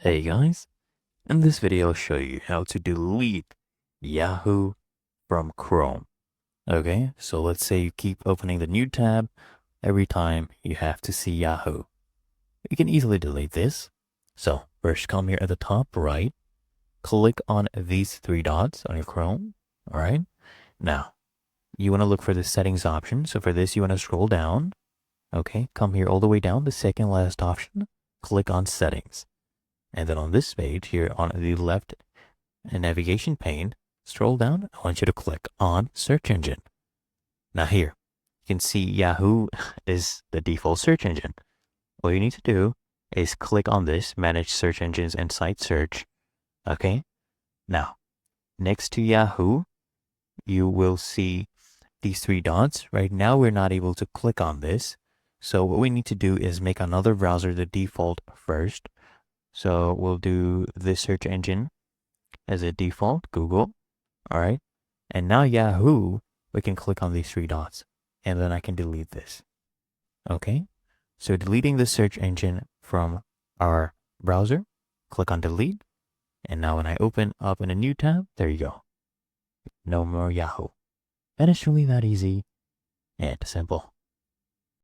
Hey guys, in this video I'll show you how to delete Yahoo from Chrome. Okay, so let's say you keep opening the new tab every time you have to see Yahoo. You can easily delete this. So first come here at the top right, click on these three dots on your Chrome. All right, now you want to look for the settings option. So for this you want to scroll down. Okay, come here all the way down, the second last option, click on settings. And then on this page here on the left navigation pane, scroll down. I want you to click on search engine. Now here, you can see Yahoo is the default search engine. All you need to do is click on this, manage search engines and site search. Okay. Now, next to Yahoo, you will see these three dots. Right now, we're not able to click on this. So what we need to do is make another browser the default first. So we'll do this search engine as a default, Google. All right. And now Yahoo, we can click on these three dots and then I can delete this. Okay. So deleting the search engine from our browser, click on delete. And now when I open up in a new tab, there you go. No more Yahoo. And it's really that easy and simple.